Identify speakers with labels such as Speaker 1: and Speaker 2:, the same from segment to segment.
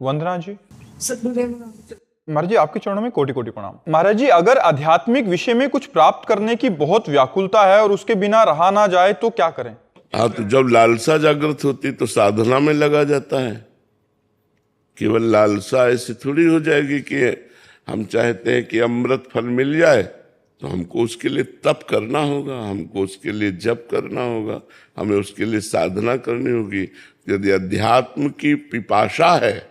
Speaker 1: वंदना जी। महाराज जी, आपके चरणों में कोटि कोटि प्रणाम। महाराज जी, अगर आध्यात्मिक विषय में कुछ प्राप्त करने की बहुत व्याकुलता है और उसके बिना रहा ना जाए तो क्या करें?
Speaker 2: हाँ, तो जब लालसा जागृत होती तो साधना में लगा जाता है। केवल लालसा ऐसी थोड़ी हो जाएगी कि हम चाहते हैं कि अमृत फल मिल जाए, तो हमको उसके लिए तप करना होगा, हमको उसके लिए जप करना होगा, हमें उसके लिए साधना करनी होगी। यदि अध्यात्म की पिपाशा है,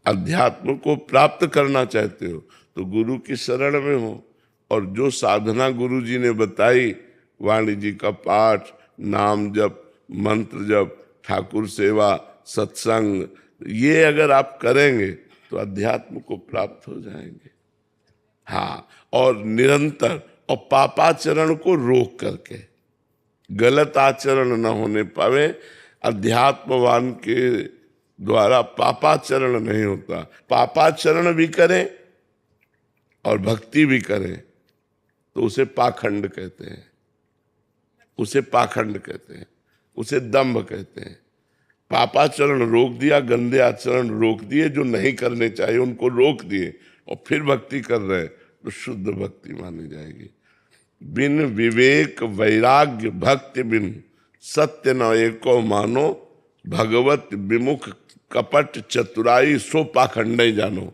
Speaker 2: अध्यात्म को प्राप्त करना चाहते हो, तो गुरु की शरण में हो। और जो साधना गुरु जी ने बताई, वाणी जी का पाठ, नाम जप, मंत्र जप, ठाकुर सेवा, सत्संग, ये अगर आप करेंगे तो अध्यात्म को प्राप्त हो जाएंगे। हाँ, और निरंतर, और पापाचरण को रोक करके, गलत आचरण न होने पावे। अध्यात्मवान के द्वारा पापाचरण नहीं होता। पापाचरण भी करें और भक्ति भी करें तो उसे पाखंड कहते हैं, उसे पाखंड कहते हैं, उसे दंभ कहते हैं। पापाचरण रोक दिया, गंदे आचरण रोक दिए, जो नहीं करने चाहिए उनको रोक दिए, और फिर भक्ति कर रहे हैं तो शुद्ध भक्ति मानी जाएगी। बिन विवेक वैराग्य भक्ति बिन, सत्य न एको मानो, भगवत विमुख कपट चतुराई सो पाखंड जानो।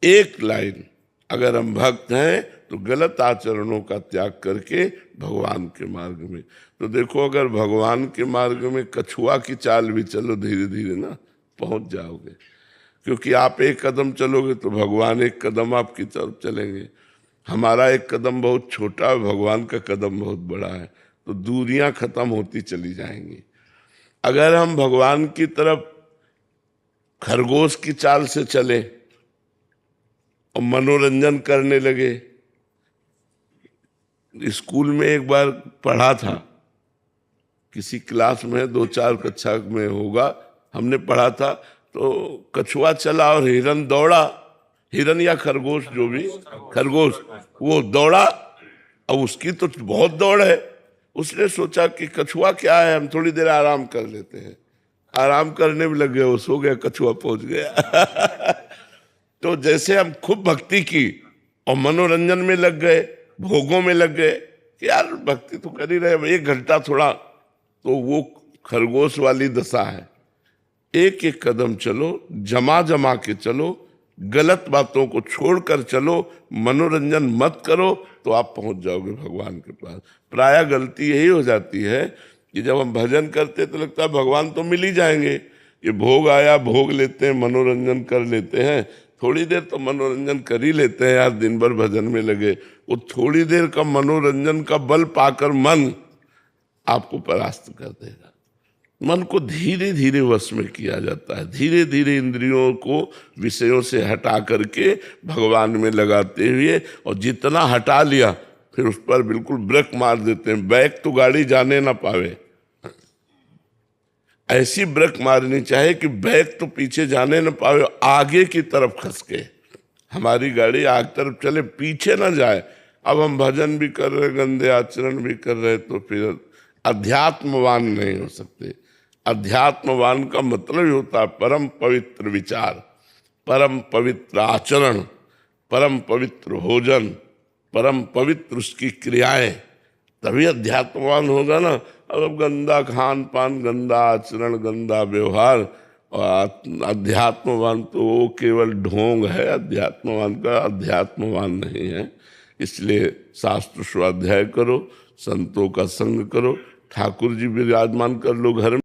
Speaker 2: एक लाइन, अगर हम भक्त हैं तो गलत आचरणों का त्याग करके भगवान के मार्ग में। तो देखो, अगर भगवान के मार्ग में कछुआ की चाल भी चलो, धीरे धीरे ना पहुंच जाओगे। क्योंकि आप एक कदम चलोगे तो भगवान एक कदम आपकी तरफ चलेंगे। हमारा एक कदम बहुत छोटा है, भगवान का कदम बहुत बड़ा है, तो दूरियां खत्म होती चली जाएंगी। अगर हम भगवान की तरफ खरगोश की चाल से चले और मनोरंजन करने लगे। स्कूल में एक बार पढ़ा था, किसी क्लास में 2-4 कक्षा में होगा, हमने पढ़ा था, तो कछुआ चला और हिरन दौड़ा, हिरन या खरगोश, जो भी, खरगोश, वो दौड़ा। अब उसकी तो बहुत दौड़ है, उसने सोचा कि कछुआ क्या है, हम थोड़ी देर आराम कर लेते हैं। आराम करने में लग गए, वो सो गया, कछुआ पहुंच गया। तो जैसे हम खूब भक्ति की और मनोरंजन में लग गए, भोगों में लग गए कि यार भक्ति तो कर ही रहे, 1 घंटा थोड़ा, तो वो खरगोश वाली दशा है। एक एक कदम चलो, जमा जमा के चलो, गलत बातों को छोड़कर चलो, मनोरंजन मत करो, तो आप पहुंच जाओगे भगवान के पास। प्रायः गलती यही हो जाती है कि जब हम भजन करते तो लगता है भगवान तो मिल ही जाएंगे, ये भोग आया, भोग लेते हैं, मनोरंजन कर लेते हैं, थोड़ी देर तो मनोरंजन कर ही लेते हैं यार, दिन भर भजन में लगे। वो थोड़ी देर का मनोरंजन का बल पाकर मन आपको परास्त कर देगा। मन को धीरे धीरे वश में किया जाता है, धीरे धीरे इंद्रियों को विषयों से हटा करके भगवान में लगाते हुए, और जितना हटा लिया फिर उस पर बिल्कुल ब्रेक मार देते हैं, बैक तो गाड़ी जाने ना पावे। ऐसी ब्रेक मारनी चाहिए कि बैक तो पीछे जाने ना पावे, आगे की तरफ खस के हमारी गाड़ी आगे तरफ चले, पीछे ना जाए। अब हम भजन भी कर रहे, गंदे आचरण भी कर रहे, तो फिर अध्यात्मवान नहीं हो सकते। अध्यात्मवान का मतलब ही होता है परम पवित्र विचार, परम पवित्र आचरण, परम पवित्र भोजन, परम पवित्र उसकी क्रियाएं, तभी अध्यात्मवान होगा ना। अब गंदा खान पान, गंदा आचरण, गंदा व्यवहार, और अध्यात्मवान तो वो केवल ढोंग है, अध्यात्मवान का अध्यात्मवान नहीं है। इसलिए शास्त्र स्वाध्याय करो, संतों का संग करो, ठाकुर जी विराजमान कर लो घर में।